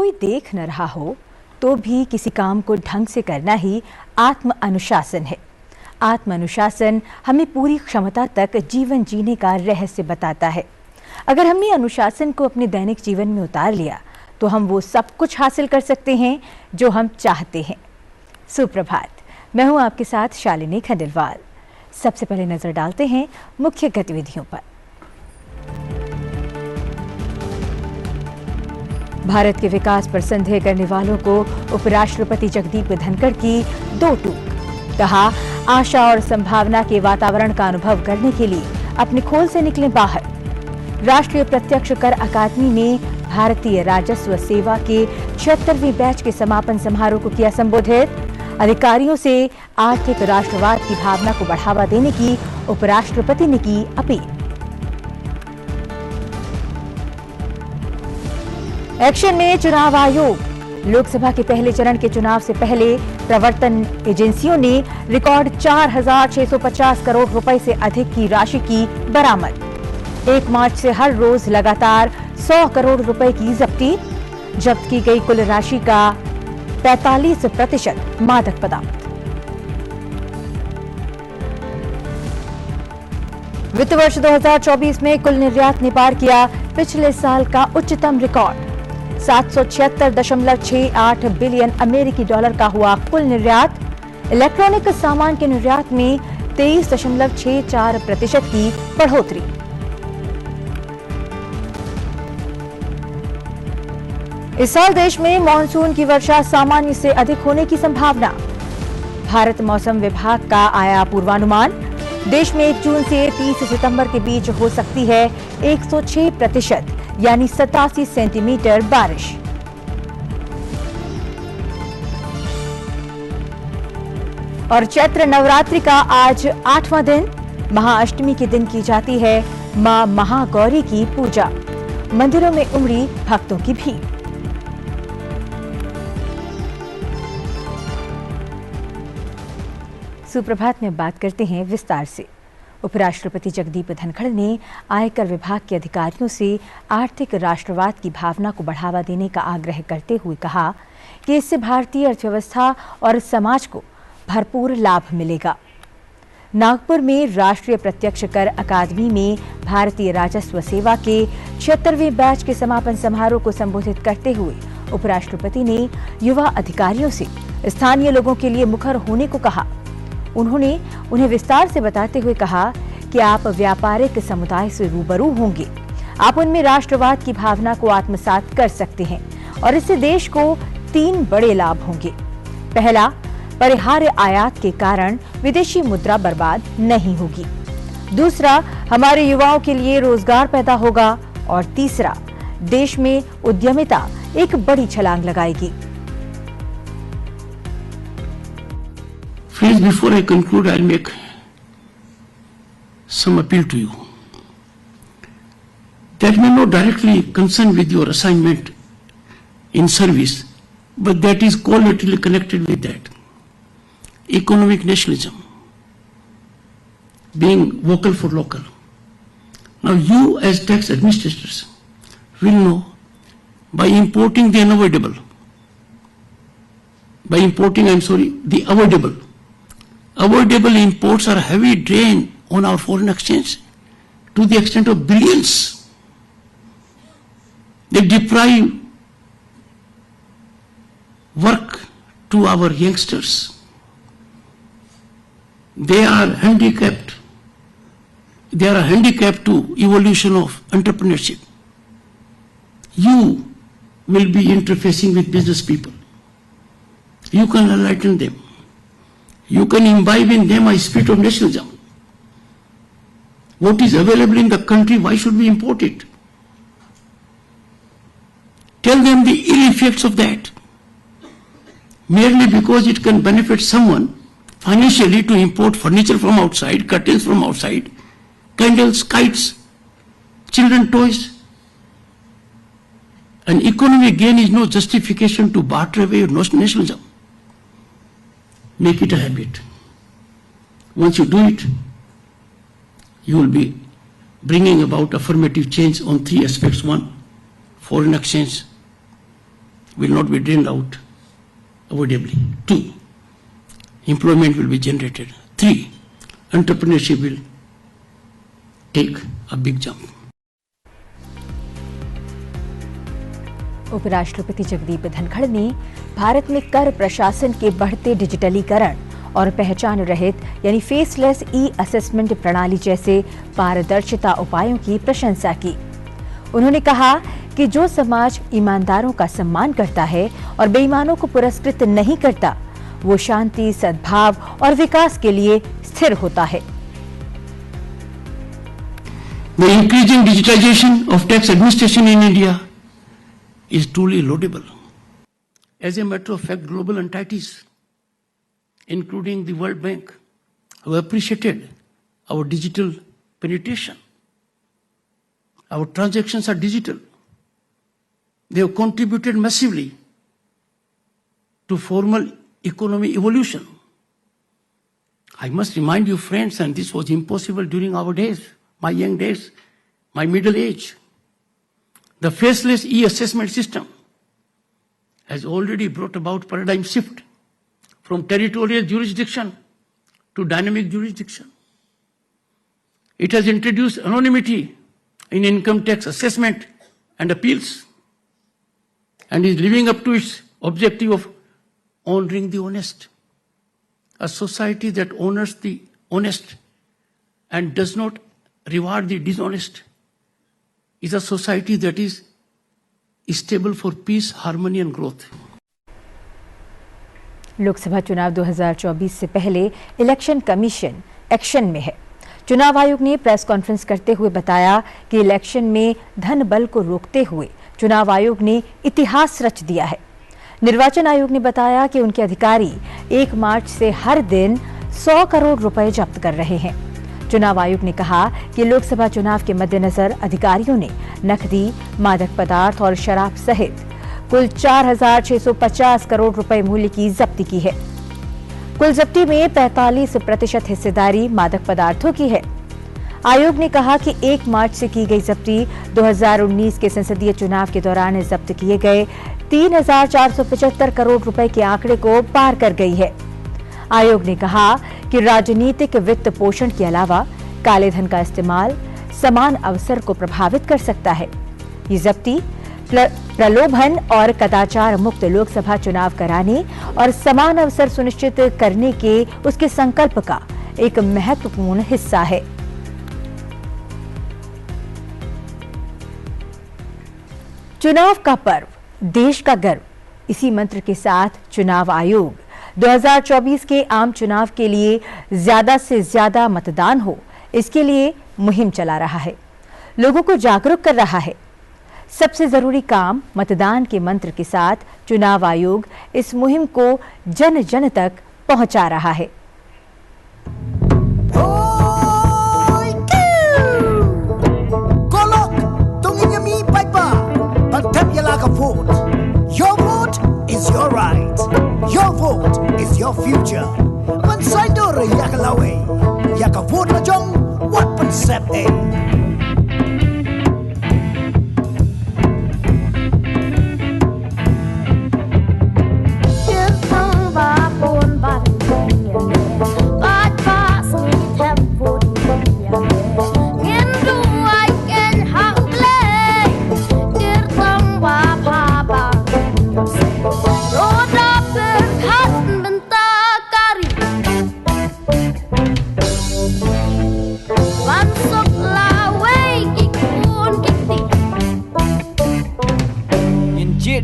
कोई देख न रहा हो तो भी किसी काम को ढंग से करना ही आत्म अनुशासन है। आत्म अनुशासन हमें पूरी क्षमता तक जीवन जीने का रहस्य बताता है। अगर हमने अनुशासन को अपने दैनिक जीवन में उतार लिया तो हम वो सब कुछ हासिल कर सकते हैं जो हम चाहते हैं। सुप्रभात, मैं हूं आपके साथ शालिनी खंडेलवाल। सबसे पहले नजर डालते हैं मुख्य गतिविधियों पर। भारत के विकास पर संदेह करने वालों को उपराष्ट्रपति जगदीप धनखड़ की दो टूक। कहा, आशा और संभावना के वातावरण का अनुभव करने के लिए अपने खोल से निकलें बाहर। राष्ट्रीय प्रत्यक्ष कर अकादमी ने भारतीय राजस्व सेवा के 76वें बैच के समापन समारोह को किया संबोधित। अधिकारियों से आर्थिक राष्ट्रवाद की भावना को बढ़ावा देने की उपराष्ट्रपति ने की अपील। एक्शन में चुनाव आयोग। लोकसभा के पहले चरण के चुनाव से पहले प्रवर्तन एजेंसियों ने रिकॉर्ड 4,650 करोड़ रुपए से अधिक की राशि की बरामद। 1 मार्च से हर रोज लगातार 100 करोड़ रुपए की जब्ती। जब्त की गई कुल राशि का 45% मादक पदार्थ। वित्त वर्ष 2024 में कुल निर्यात ने पार किया पिछले साल का उच्चतम रिकॉर्ड। 776.68 बिलियन अमेरिकी डॉलर का हुआ कुल निर्यात। इलेक्ट्रॉनिक सामान के निर्यात में 23.64% की बढ़ोतरी। इस साल देश में मानसून की वर्षा सामान्य से अधिक होने की संभावना। भारत मौसम विभाग का आया पूर्वानुमान। देश में 1 जून से 30 सितंबर के बीच हो सकती है 106% यानी 87 सेंटीमीटर बारिश। और चैत्र नवरात्रि का आज 8वां दिन। महाअष्टमी के दिन की जाती है मां महागौरी की पूजा। मंदिरों में उमड़ी भक्तों की भीड़। सुप्रभात में बात करते हैं विस्तार से। उपराष्ट्रपति जगदीप धनखड़ ने आयकर विभाग के अधिकारियों से आर्थिक राष्ट्रवाद की भावना को बढ़ावा देने का आग्रह करते हुए कहा कि इससे भारतीय अर्थव्यवस्था और समाज को भरपूर लाभ मिलेगा। नागपुर में राष्ट्रीय प्रत्यक्ष कर अकादमी में भारतीय राजस्व सेवा के 76वें बैच के समापन समारोह को संबोधित करते हुए उपराष्ट्रपति ने युवा अधिकारियों से स्थानीय लोगों के लिए मुखर होने को कहा। उन्होंने उन्हें विस्तार से बताते हुए कहा कि आप व्यापारिक समुदाय से रूबरू होंगे। आप उनमें राष्ट्रवाद की भावना को आत्मसात कर सकते हैं और इससे देश को 3 बड़े लाभ होंगे। पहला, परिहार्य आयात के कारण विदेशी मुद्रा बर्बाद नहीं होगी। दूसरा, हमारे युवाओं के लिए रोजगार पैदा होगा। और तीसरा, देश में उद्यमिता एक बड़ी छलांग लगाएगी। Friends, before I conclude, I'll make some appeal to you that may not directly concern with your assignment in service, but that is collaterally connected with that. Economic nationalism, being vocal for local. Now you as tax administrators will know by importing the unavoidable, the avoidable. Avoidable imports are a heavy drain on our foreign exchange to the extent of billions. They deprive work to our youngsters. They are handicapped. They are a handicap to evolution of entrepreneurship. You will be interfacing with business people. You can enlighten them. You can imbibe in them a spirit of nationalism. What is available in the country, why should we import it? Tell them the ill effects of that. Merely because it can benefit someone financially to import furniture from outside, curtains from outside, candles, kites, children toys. An economic gain is no justification to barter away your nationalism. Make it a habit. Once you do it, you will be bringing about affirmative change on 3 aspects. 1, foreign exchange. will not be drained out avoidably. 2, employment will be generated. 3, entrepreneurship will take a big jump. उपराष्ट्रपति जगदीप धनखड़ ने भारत में कर प्रशासन के बढ़ते डिजिटलीकरण और पहचान रहित यानी फेसलेस ई असेसमेंट प्रणाली जैसे पारदर्शिता उपायों की प्रशंसा की। उन्होंने कहा कि जो समाज ईमानदारों का सम्मान करता है और बेईमानों को पुरस्कृत नहीं करता, वो शांति, सद्भाव और विकास के लिए स्थिर होता है। The increasing digitization of tax administration in India is truly laudable. As a matter of fact, global entities, including the World Bank, have appreciated our digital penetration. Our transactions are digital. They have contributed massively to formal economy evolution. I must remind you, friends, and this was impossible during our days, my young days, my middle age. The faceless e-assessment system has already brought about paradigm shift from territorial jurisdiction to dynamic jurisdiction. It has introduced anonymity in income tax assessment and appeals and is living up to its objective of honoring the honest. A society that honors the honest and does not reward the dishonest is a society that is stable for peace, harmony and growth. Lok Sabha चुनाव 2024 से पहले election commission action में है। चुनाव आयोग ने press conference करते हुए बताया कि इलेक्शन में धन बल को रोकते हुए चुनाव आयोग ने इतिहास रच दिया है। निर्वाचन आयोग ने बताया कि उनके अधिकारी 1 मार्च से हर दिन 100 करोड़ रुपए जब्त कर रहे हैं। चुनाव आयोग ने कहा कि लोकसभा चुनाव के मद्देनजर अधिकारियों ने नकदी, मादक पदार्थ और शराब सहित कुल 4,650 करोड़ रुपए मूल्य की जब्ती की है। कुल जब्ती में 45% हिस्सेदारी मादक पदार्थों की है। आयोग ने कहा कि 1 मार्च से की गई जब्ती 2019 के संसदीय चुनाव के दौरान जब्त किए गए 3,475 करोड़ रुपए के आंकड़े को पार कर गई है। आयोग ने कहा कि राजनीतिक वित्त पोषण के अलावा काले धन का इस्तेमाल समान अवसर को प्रभावित कर सकता है। ये जब्ती प्रलोभन और कदाचार मुक्त लोकसभा चुनाव कराने और समान अवसर सुनिश्चित करने के उसके संकल्प का एक महत्वपूर्ण हिस्सा है। चुनाव का पर्व, देश का गर्व, इसी मंत्र के साथ चुनाव आयोग 2024 के आम चुनाव के लिए ज्यादा से ज्यादा मतदान हो, इसके लिए मुहिम चला रहा है, लोगों को जागरूक कर रहा है। सबसे जरूरी काम मतदान के मंत्र के साथ चुनाव आयोग इस मुहिम को जन जन तक पहुंचा रहा है। Your vote is your right. Your vote is your future. Man saidor yakalawe, yakavote la jong, what concept a?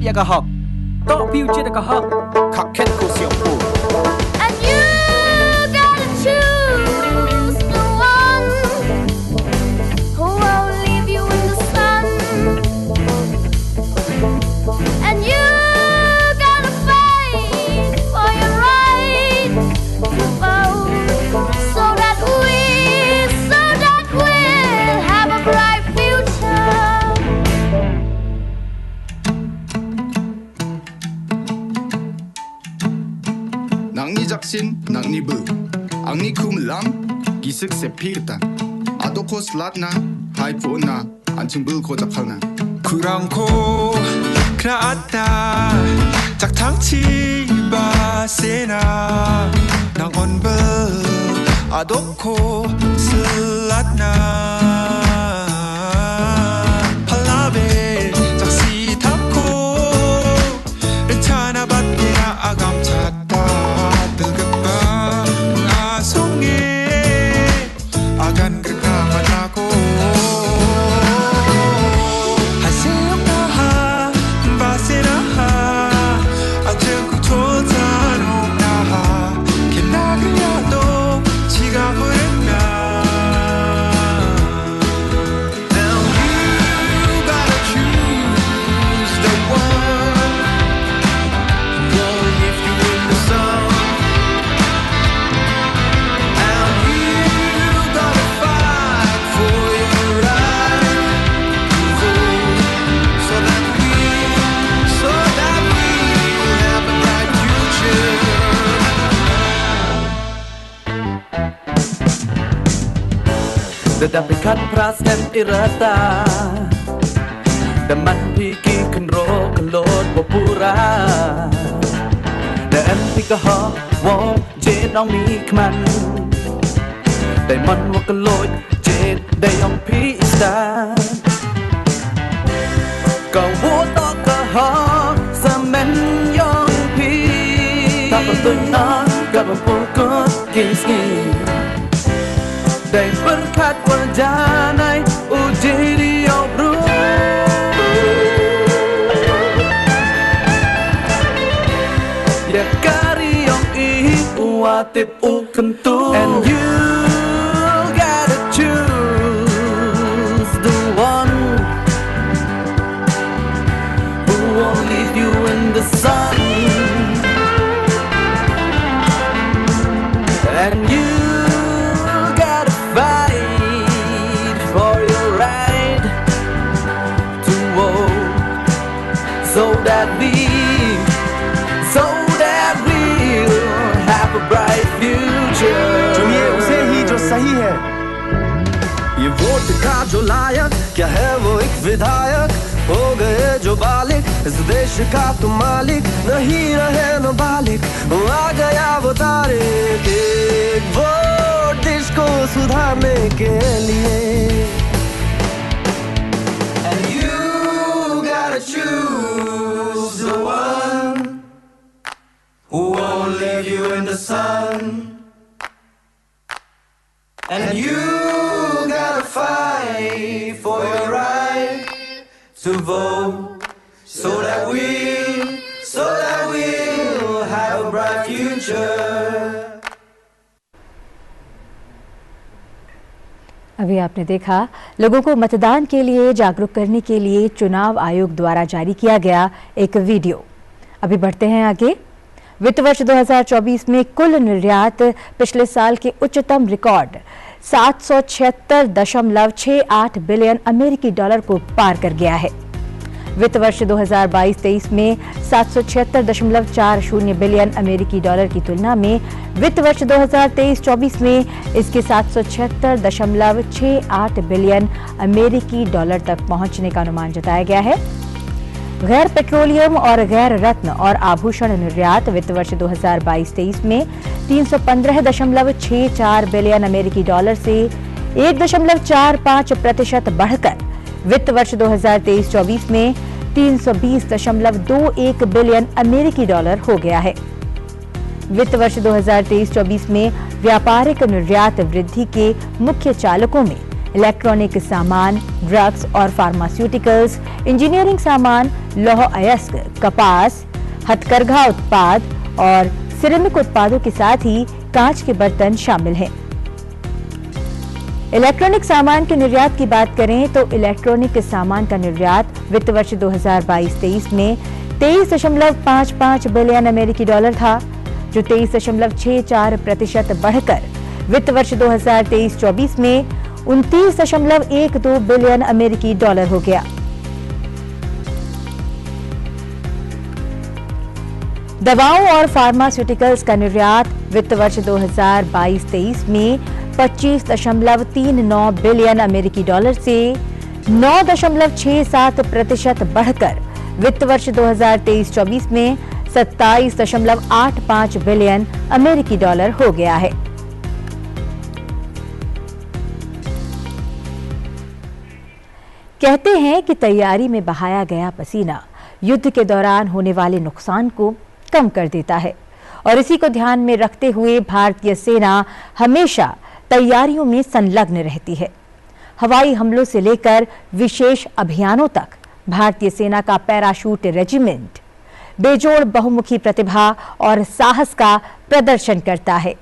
Yaga hop, top future yaga hop, kakek ko siap po. And you gotta choose the one who will leave you in the sun. And you gotta fight for your right to vote, so that we'll have a bright future. Nangni jaksin, nangni bu. Angni kum lam, gisik sepirta. Adokos latna, hai po na, anching bul ko japalna. Kurangko, คราอัตตาจากทั้งที่บาเซนานางอ่อนเบอร์อาดกโคสลัดนาพลาเบจากสีทับโคเรชานาบัดเดราอากามชัดตาตึกบาอาสงเงอากันกระกามาตาโคDedapkan perasaan irata Daman piki kenro kelot bopura Dan pika ho wo jenong mikman Daimon wo kelot jen dayong pista Kau wo to ke ho semen yong pi Tapos tu na kabang pukot kiski Dan berkat wajanai uji diobru Ya kariong ihi uatip ukentu And you gotta choose the one Who won't leave you in the sun And you fight for your right to vote so that we'll have a bright future. चुनिए उसे ही जो सही है ये vote का जो लायक क्या है वो एक विधायक हो गए जो बालिक इस देश का तुम मालिक नहीं रहे न बालिक आ गया वो तारीख एक वोट देश को सुधारने के लिए And you gotta choose the one who won't leave you in the sun And you gotta fight for your right to vote so that we'll have a bright future अभी आपने देखा लोगों को मतदान के लिए जागरूक करने के लिए चुनाव आयोग द्वारा जारी किया गया एक वीडियो। अभी बढ़ते हैं आगे। वित्त वर्ष 2024 में कुल निर्यात पिछले साल के उच्चतम रिकॉर्ड 776.68 बिलियन अमेरिकी डॉलर को पार कर गया है। वित्त वर्ष 2022-23 में 776.40 बिलियन अमेरिकी डॉलर की तुलना में वित्त वर्ष 2023-24 में इसके 776.68 बिलियन अमेरिकी डॉलर तक पहुंचने का अनुमान जताया गया है। गैर पेट्रोलियम और गैर रत्न और आभूषण निर्यात वित्त वर्ष 2022-23 में 315.64 बिलियन अमेरिकी डॉलर से 1.45% बढ़कर वित्त वर्ष 2023-24 में 320.21 बिलियन अमेरिकी डॉलर हो गया है। वित्त वर्ष 2023-24 में व्यापारिक निर्यात वृद्धि के मुख्य चालकों में इलेक्ट्रॉनिक सामान, ड्रग्स और फार्मास्यूटिकल्स, इंजीनियरिंग सामान, लौह अयस्क, कपास, हथकरघा उत्पाद और सिरेमिक उत्पादों के साथ ही कांच के बर्तन शामिल हैं। इलेक्ट्रॉनिक सामान के निर्यात की बात करें तो इलेक्ट्रॉनिक सामान का निर्यात वित्त वर्ष 2022-23 में 23.55 बिलियन अमेरिकी डॉलर था, जो 23.64% बढ़कर वित्त वर्ष 2023-24 में 29.12 बिलियन अमेरिकी डॉलर हो गया। दवाओं और फार्मास्यूटिकल्स का निर्यात वित्त वर्ष 2022-23 में 25.39 बिलियन अमेरिकी डॉलर से 9.67% बढ़कर वित्त वर्ष 2023-24 में 27.85 बिलियन अमेरिकी डॉलर हो गया है। कहते हैं कि तैयारी में बहाया गया पसीना युद्ध के दौरान होने वाले नुकसान को कम कर देता है और इसी को ध्यान में रखते हुए भारतीय सेना हमेशा तैयारियों में संलग्न रहती है। हवाई हमलों से लेकर विशेष अभियानों तक भारतीय सेना का पैराशूट रेजिमेंट बेजोड़ बहुमुखी प्रतिभा और साहस का प्रदर्शन करता है।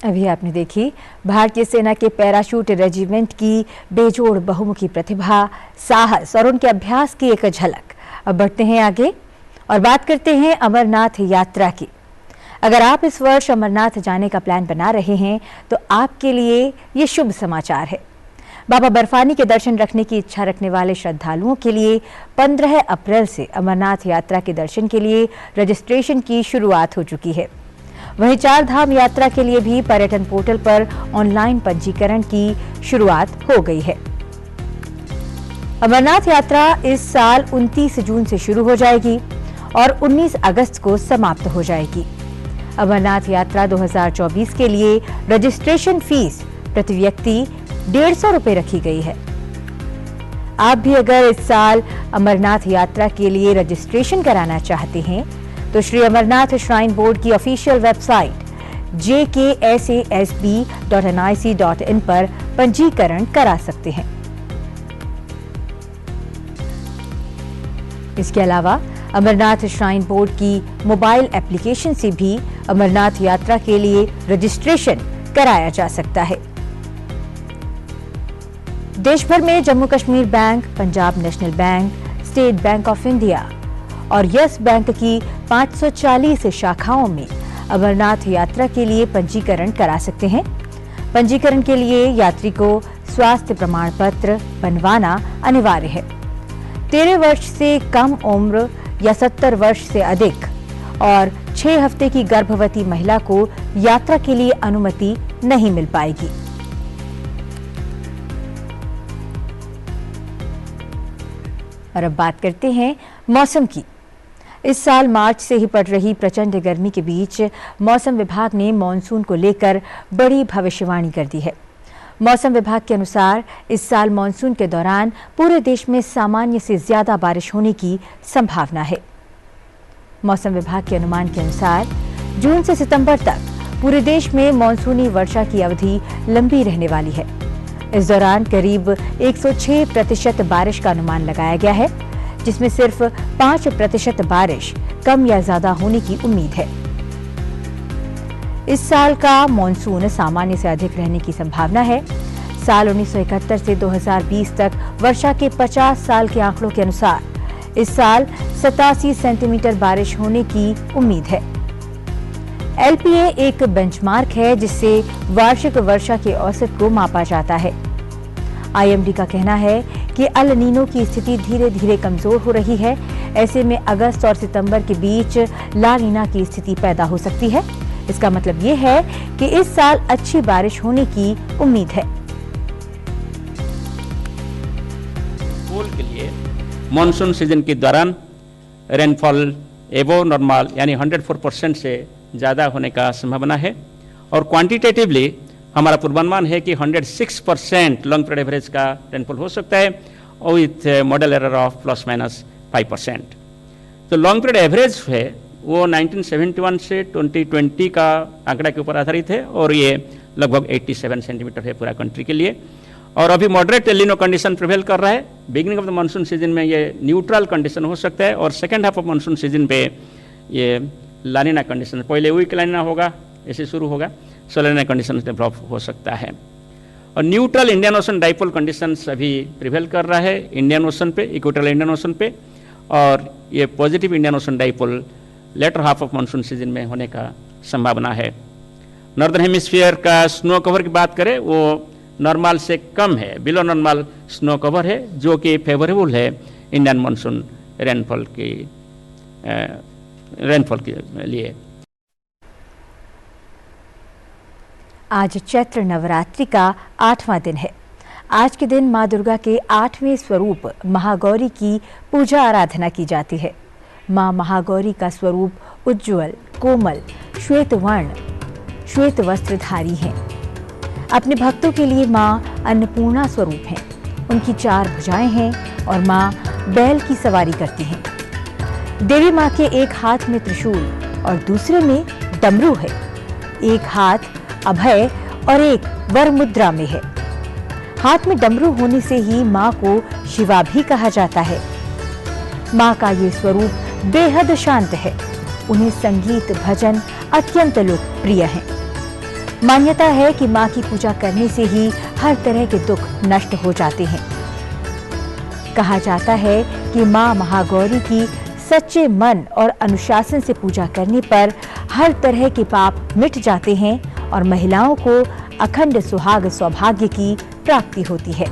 अभी आपने देखी भारतीय सेना के पैराशूट रेजिमेंट की बेजोड़ बहुमुखी प्रतिभा, साहस और उनके अभ्यास की एक झलक। अब बढ़ते हैं आगे और बात करते हैं अमरनाथ यात्रा की। अगर आप इस वर्ष अमरनाथ जाने का प्लान बना रहे हैं तो आपके लिए ये शुभ समाचार है। बाबा बर्फानी के दर्शन रखने की इच्छा रखने वाले श्रद्धालुओं के लिए 15 अप्रैल से अमरनाथ यात्रा के दर्शन के लिए रजिस्ट्रेशन की शुरुआत हो चुकी है। वहीं 4 धाम यात्रा के लिए भी पर्यटन पोर्टल पर ऑनलाइन पंजीकरण की शुरुआत हो गई है। अमरनाथ यात्रा इस साल 29 जून से शुरू हो जाएगी और 19 अगस्त को समाप्त हो जाएगी। अमरनाथ यात्रा 2024 के लिए रजिस्ट्रेशन फीस प्रति व्यक्ति 150 रुपए रखी गई है। आप भी अगर इस साल अमरनाथ यात्रा के लिए रजिस्ट्रेशन कराना चाहते हैं तो श्री अमरनाथ श्राइन बोर्ड की ऑफिशियल वेबसाइट jksasb.nic.in पर पंजीकरण करा सकते हैं। इसके अलावा अमरनाथ श्राइन बोर्ड की मोबाइल एप्लीकेशन से भी अमरनाथ यात्रा के लिए रजिस्ट्रेशन कराया जा सकता है। देश भर में Jammu Kashmir bank, Punjab national bank, state bank of India और यस बैंक की 540 शाखाओं में अमरनाथ यात्रा के लिए पंजीकरण करा सकते हैं। पंजीकरण के लिए यात्री को स्वास्थ्य प्रमाण पत्र बनवाना अनिवार्य है। 13 वर्ष से कम उम्र या 70 वर्ष से अधिक और 6 हफ्ते की गर्भवती महिला को यात्रा के लिए अनुमति नहीं मिल पाएगी। और अब बात करते हैं मौसम की। इस साल मार्च से ही पड़ रही प्रचंड गर्मी के बीच मौसम विभाग ने मॉनसून को लेकर बड़ी भविष्यवाणी कर दी है। मौसम विभाग के अनुसार इस साल मॉनसून के दौरान पूरे देश में सामान्य से ज्यादा बारिश होने की संभावना है। मौसम विभाग के अनुमान के अनुसार जून से सितंबर तक पूरे देश में मानसूनी वर्षा की अवधि लंबी रहने वाली है। इस दौरान करीब 106% बारिश का अनुमान लगाया गया है, जिसमें सिर्फ 5% बारिश कम या ज्यादा होने की उम्मीद है। इस साल का मानसून सामान्य से अधिक रहने की संभावना है। साल 1971 से 2020 तक वर्षा के 50 साल के आंकड़ों के अनुसार इस साल 87 सेंटीमीटर बारिश होने की उम्मीद है। LPA एक बेंचमार्क है जिससे वार्षिक वर्षा के औसत को मापा जाता है। IMD का कहना है कि अल नीनो की स्थिति धीरे धीरे कमजोर हो रही है। ऐसे में अगस्त और सितंबर के बीच ला नीना की स्थिति पैदा हो सकती है। इसका मतलब ये है कि इस साल अच्छी बारिश होने की उम्मीद है। फूल के लिए मानसून सीजन के दौरान रेनफॉल एबो नॉर्मल यानी 104% से ज़्यादा होने का संभावना है और क्वांटिटेटिवली हमारा पूर्वानुमान है कि 106% लॉन्ग पीरियड एवरेज का रेनफॉल हो सकता है और विथ मॉडल एरर ऑफ ±5%। तो लॉन्ग पीरियड एवरेज है वो 1971 से 2020 का आंकड़ा के ऊपर आधारित है और ये लगभग 87 सेंटीमीटर है पूरा कंट्री के लिए। और अभी moderate El Nino condition prevail कर रहा है। Beginning of the monsoon season में ये न्यूट्रल कंडीशन हो सकता है और second half of monsoon season पे ये ला नीना कंडीशन, पहले वीक ला नीना होगा, ऐसे शुरू होगा, सो ला नीना कंडीशन डेवलप हो सकता है। और neutral Indian ocean dipole conditions अभी प्रिवेल कर रहा है इंडियन ओशन पे, इक्वेटोरियल इंडियन ओशन पे, और ये positive Indian ocean dipole later half of monsoon season में होने का संभावना है। नॉर्दर्न हेमिस्फीयर का स्नो कवर की बात करें वो नॉर्मल से कम है, बिलो नॉर्मल स्नो कवर है, जो कि फेवरेबल है इंडियन मानसून रेनफॉल के लिए। आज चैत्र नवरात्रि का 8वां दिन है। आज के दिन मां दुर्गा के 8वें स्वरूप महागौरी की पूजा आराधना की जाती है। मां महागौरी का स्वरूप उज्ज्वल, कोमल, श्वेत वर्ण, श्वेत वस्त्रधारी हैं। अपने भक्तों के लिए मां अन्नपूर्णा स्वरूप हैं। उनकी 4 भुजाएं हैं और मां बैल की सवारी करती हैं। देवी मां के एक हाथ में त्रिशूल और दूसरे में डमरू है। एक हाथ अभय और एक वर मुद्रा में है। हाथ में डमरू होने से ही मां को शिवा भी कहा जाता है। मां का ये स्वरूप बेहद शांत है। उन्हें संगीत भजन अत्यंत लोकप्रिय हैं। मान्यता है कि मां की पूजा करने से ही हर तरह के दुख नष्ट हो जाते हैं। कहा जाता है कि मां महागौरी की सच्चे मन और अनुशासन से पूजा करने पर हर तरह के पाप मिट जाते हैं और महिलाओं को अखंड सुहाग सौभाग्य की प्राप्ति होती है।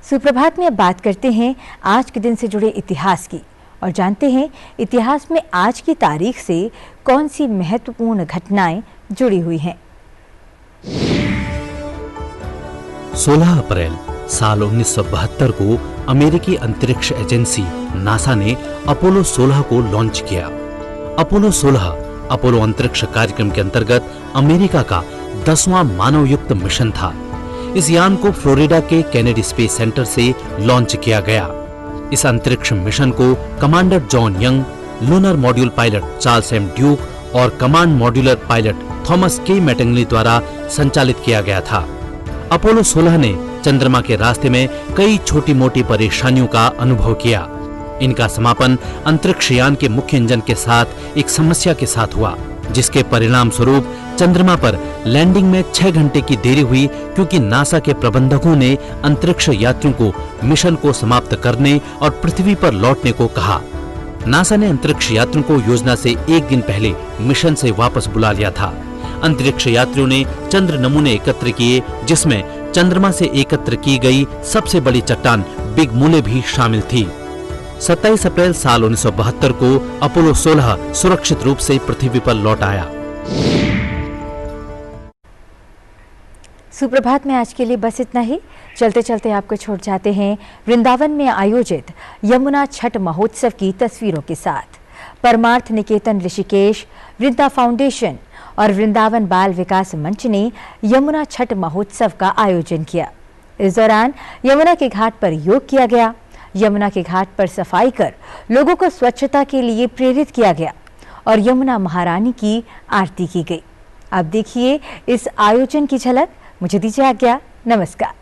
सुप्रभात में अब बात करते हैं आज के दिन से जुड़े इतिहास की और जानते हैं इतिहास में आज की तारीख से कौन सी महत्वपूर्ण घटनाएं जुड़ी हुई हैं। 16 अप्रैल साल 1972 को अमेरिकी अंतरिक्ष एजेंसी नासा ने अपोलो 16 को लॉन्च किया। अपोलो 16 अपोलो अंतरिक्ष कार्यक्रम के अंतर्गत अमेरिका का 10वां मानवयुक्त मिशन था। इस यान को फ्लोरिडा के केनेडी स्पेस सेंटर से लॉन्च किया गया। इस अंतरिक्ष मिशन को commander John Young, lunar module pilot Charles M Duke और command modular pilot Thomas K Mattingly द्वारा संचालित किया गया था। अपोलो 16 ने चंद्रमा के रास्ते में कई छोटी मोटी परेशानियों का अनुभव किया। इनका समापन अंतरिक्ष यान के मुख्य इंजन के साथ एक समस्या के साथ हुआ, जिसके परिणाम स्वरूप चंद्रमा पर लैंडिंग में 6 घंटे की देरी हुई, क्योंकि नासा के प्रबंधकों ने अंतरिक्ष यात्रियों को मिशन को समाप्त करने और पृथ्वी पर लौटने को कहा। नासा ने अंतरिक्ष यात्रियों को योजना से 1 दिन पहले मिशन से वापस बुला लिया था। अंतरिक्ष यात्रियों ने चंद्र नमूने एकत्र किए, जिसमें चंद्रमा से एकत्र की गई सबसे बड़ी चट्टान बिग मूले भी शामिल थी। 27 अप्रैल साल 1972 को अपोलो 16 सुरक्षित रूप से पृथ्वी पर लौट आया। सुप्रभात में आज के लिए बस इतना ही। चलते चलते आपको छोड़ जाते हैं वृंदावन में आयोजित यमुना छठ महोत्सव की तस्वीरों के साथ। परमार्थ निकेतन ऋषिकेश, वृंदा फाउंडेशन और वृंदावन बाल विकास मंच ने यमुना छठ महोत्सव का आयोजन किया। इस दौरान यमुना के घाट पर योग किया गया। यमुना के घाट पर सफाई कर लोगों को स्वच्छता के लिए प्रेरित किया गया और यमुना महारानी की आरती की गई। अब देखिए इस आयोजन की झलक। मुझे दीजिए आज्ञा। नमस्कार।